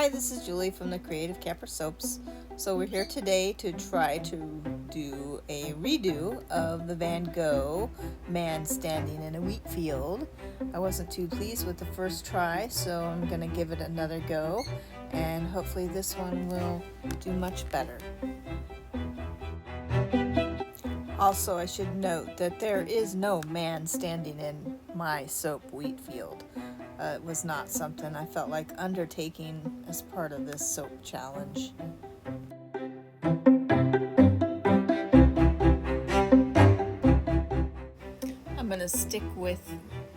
Hi, this is Julie from the Creative Camper Soaps. So we're here today to try to do a redo of the Van Gogh Man Standing in a Wheat Field. I wasn't too pleased with the first try, so I'm going to give it another go, and hopefully this one will do much better. Also, I should note that there is no man standing in my soap wheat field. It was not something I felt like undertaking as part of this soap challenge. I'm going to stick with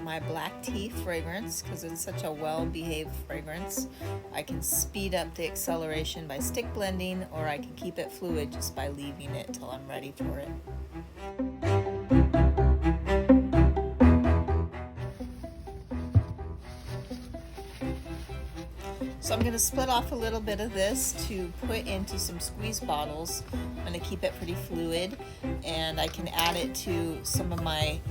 my black tea fragrance because it's such a well-behaved fragrance. I can speed up the acceleration by stick blending, or I can keep it fluid just by leaving it till I'm ready for it. So I'm going to split off a little bit of this to put into some squeeze bottles. I'm going to keep it pretty fluid, and I can add it to some of my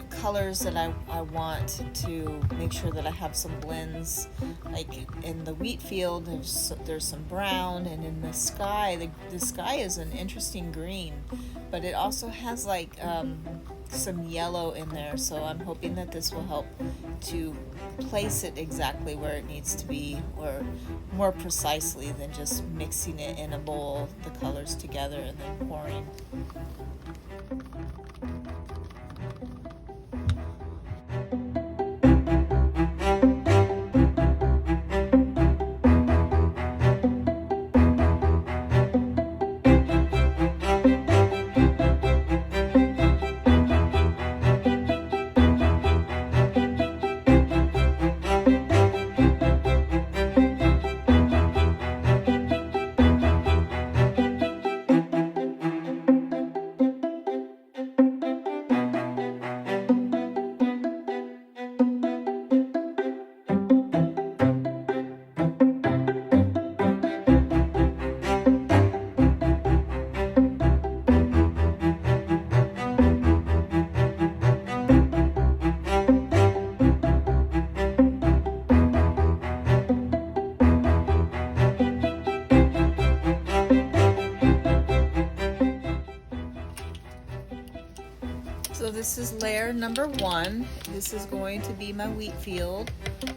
colors that I want to make sure that I have some blends. Like in the wheat field, there's some brown, and in the sky, the sky is an interesting green, but it also has like some yellow in there, so I'm hoping that this will help to place it exactly where it needs to be, or more precisely than just mixing it in a bowl, the colors together and then pouring. So this is layer number 1. This is going to be my wheat field.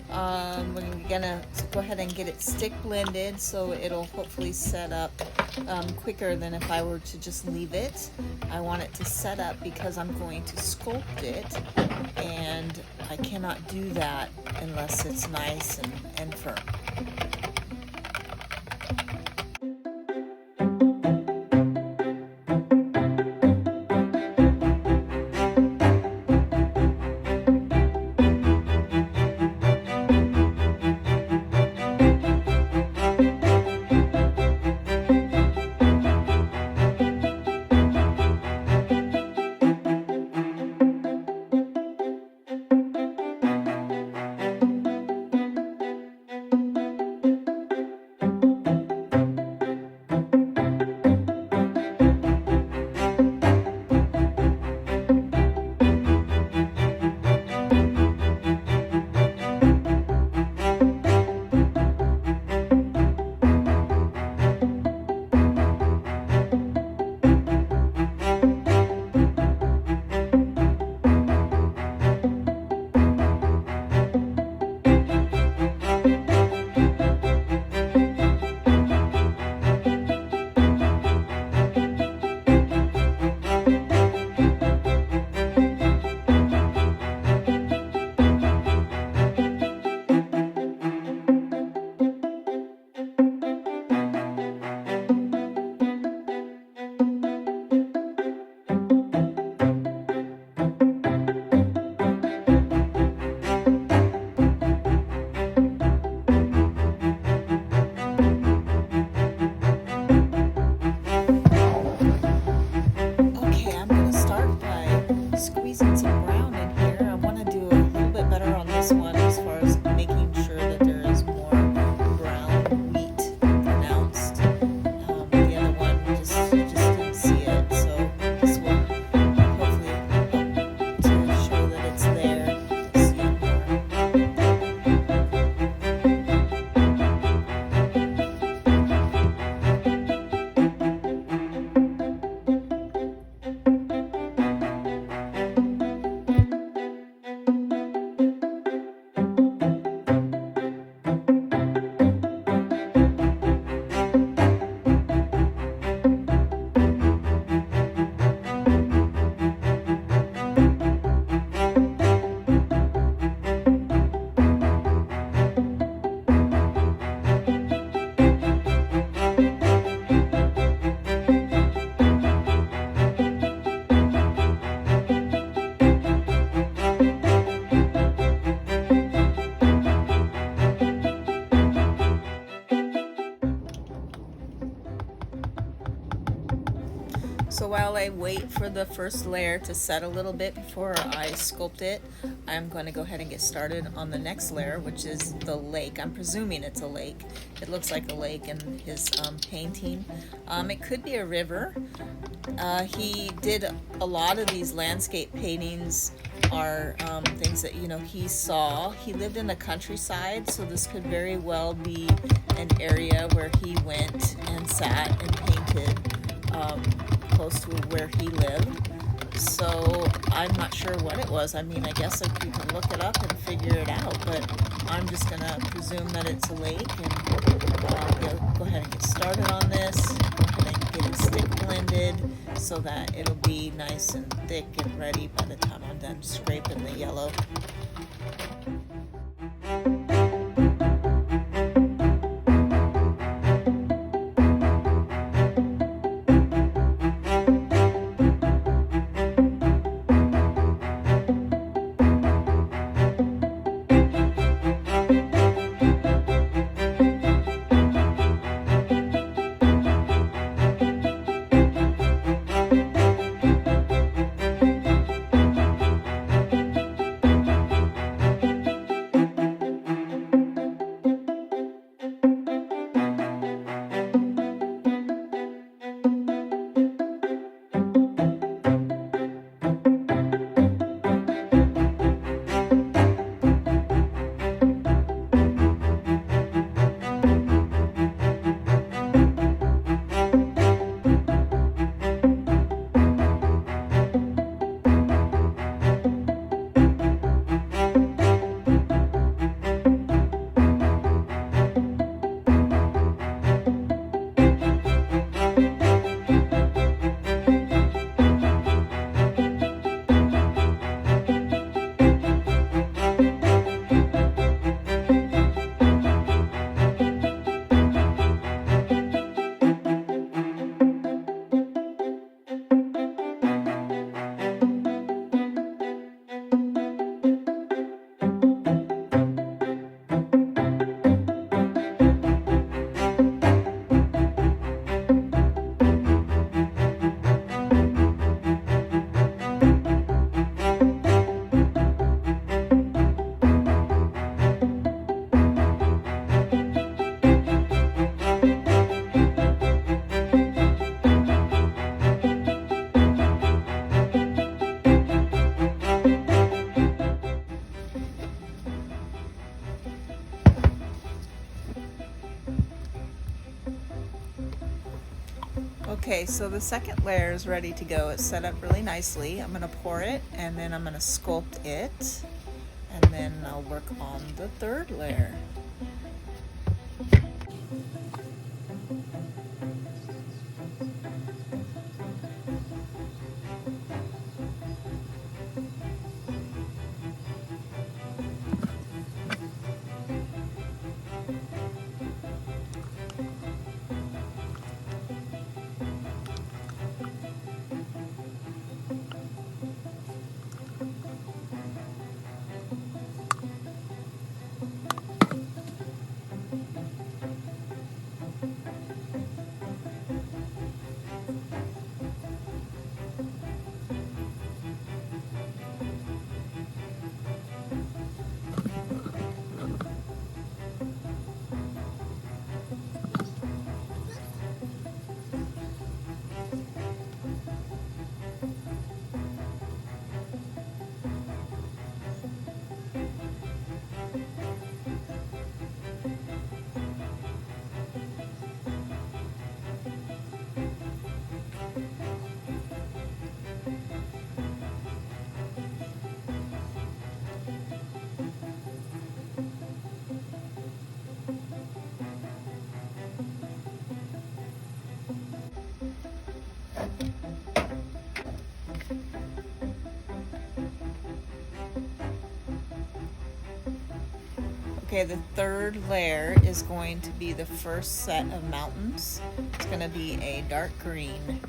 We're gonna go ahead and get it stick blended so it'll hopefully set up quicker than if I were to just leave it. I want it to set up because I'm going to sculpt it, and I cannot do that unless it's nice and firm. Squeezing some brown in here. I want to do a little bit better on this one as far as making sure that there is more brown wheat pronounced. The other one just didn't see it, so this will hopefully help to show that it's there. See it more. I wait for the first layer to set a little bit before I sculpt it, I'm going to go ahead and get started on the next layer, which is the lake. I'm presuming it's a lake. It looks like a lake in his painting. It could be a river. He did a lot of these landscape paintings are things that, you know, he saw. He lived in the countryside, so this could very well be an area where he went and sat and painted close to where he lived. So I'm not sure what it was. I mean, I guess like you can look it up and figure it out, but I'm just gonna presume that it's a lake, and go ahead and get started on this. Go ahead and get it stick blended so that it'll be nice and thick and ready by the time I'm done scraping the yellow. Okay, so the second layer is ready to go. It's set up really nicely. I'm going to pour it, and then I'm going to sculpt it, and then I'll work on the third layer. Okay, the third layer is going to be the first set of mountains. It's going to be a dark green.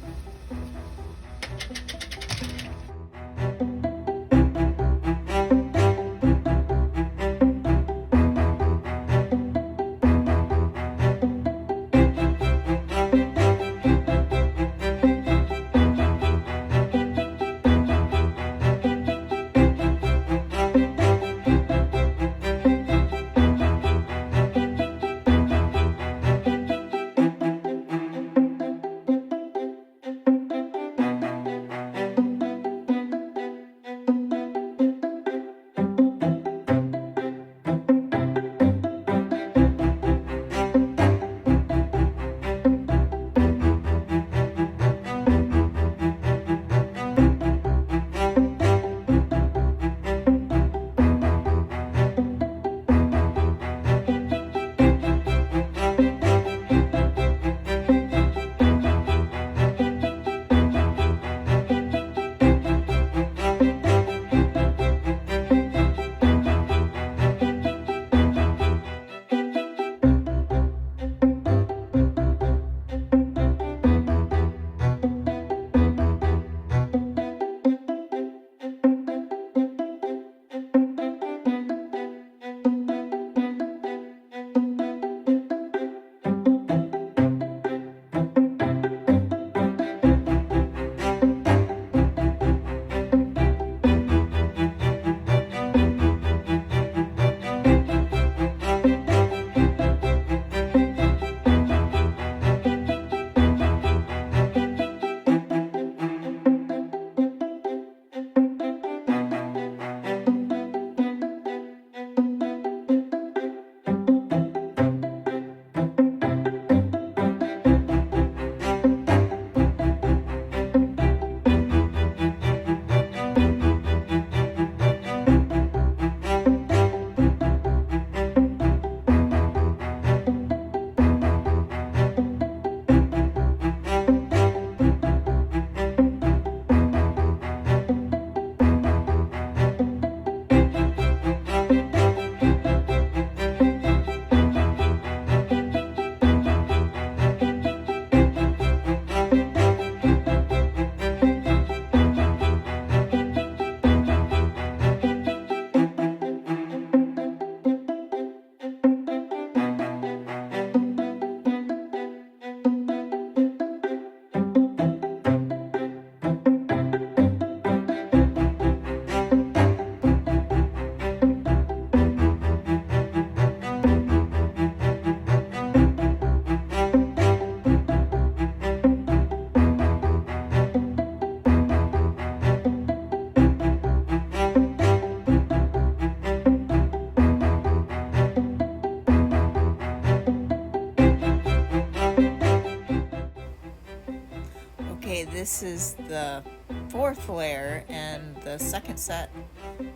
this is the fourth layer and the second set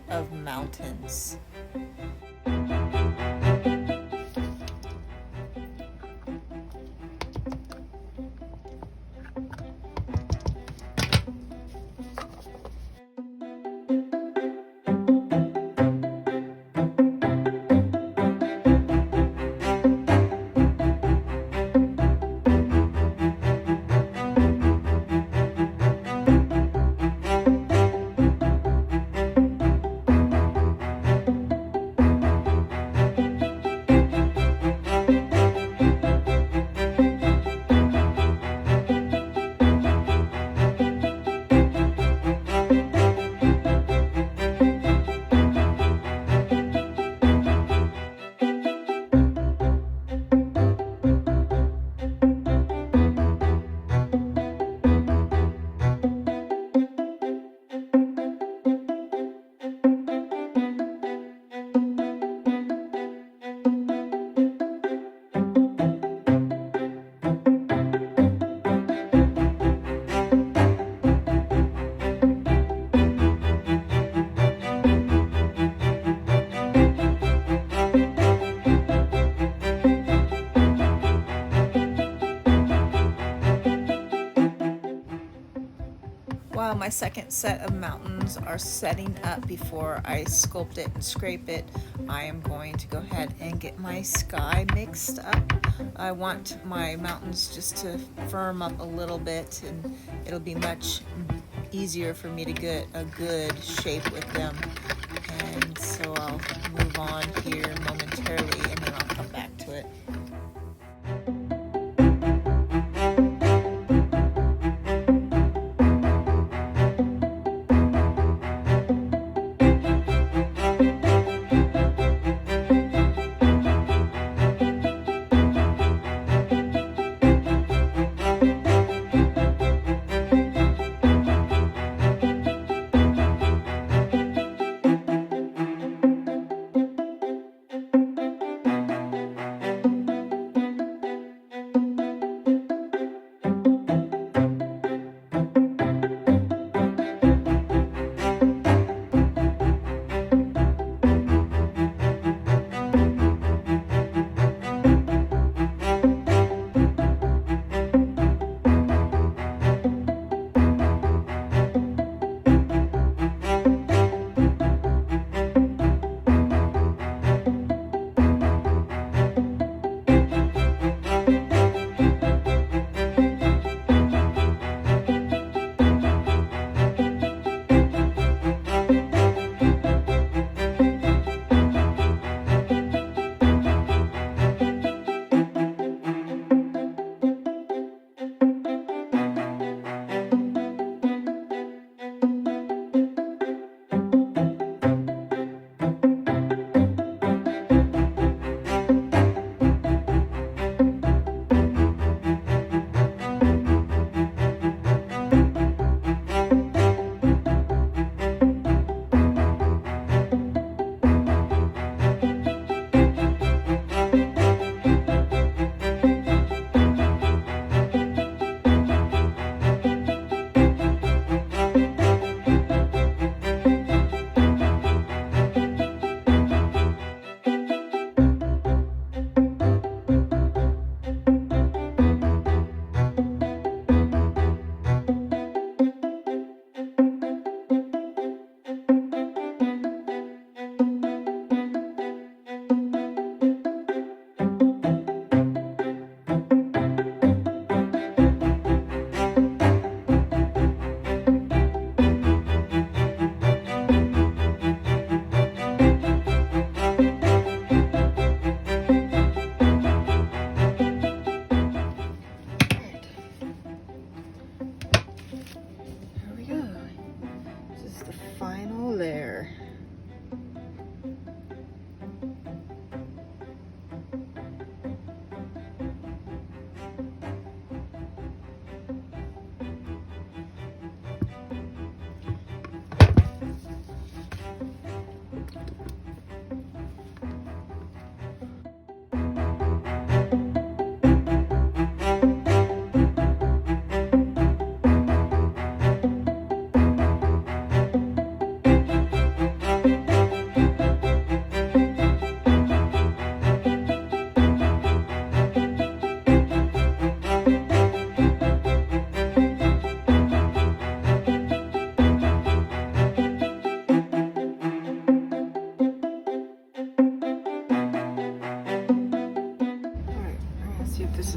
of mountains. While my second set of mountains are setting up before I sculpt it and scrape it, I am going to go ahead and get my sky mixed up. I want my mountains just to firm up a little bit, and it'll be much easier for me to get a good shape with them. And so I'll move on here momentarily and then I'll come back to it.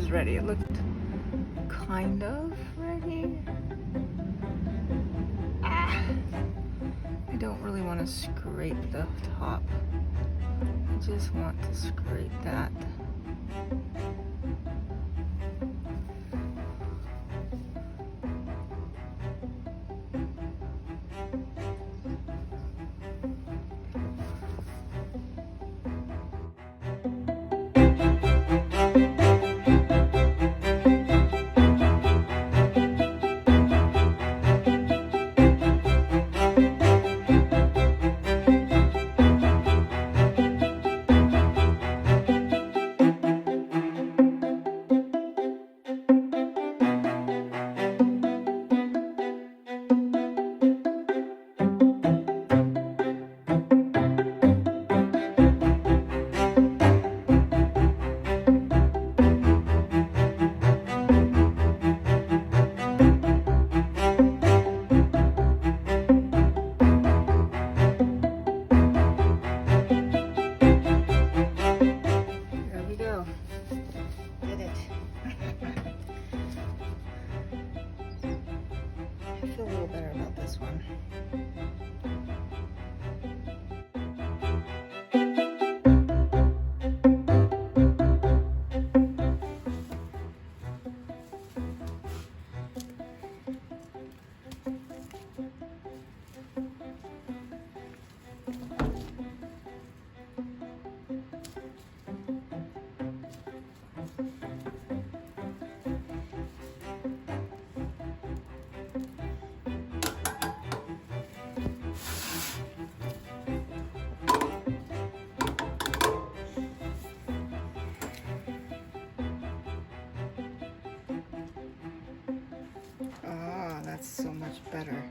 was ready. It looked kind of ready. I don't really want to scrape the top. I just want to scrape that. I feel a little better about this one. That's so much better.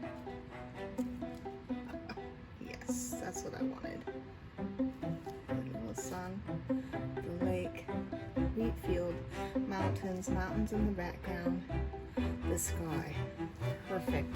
Yes, that's what I wanted. The little sun, the lake, wheat field, mountains in the background, the sky. Perfect.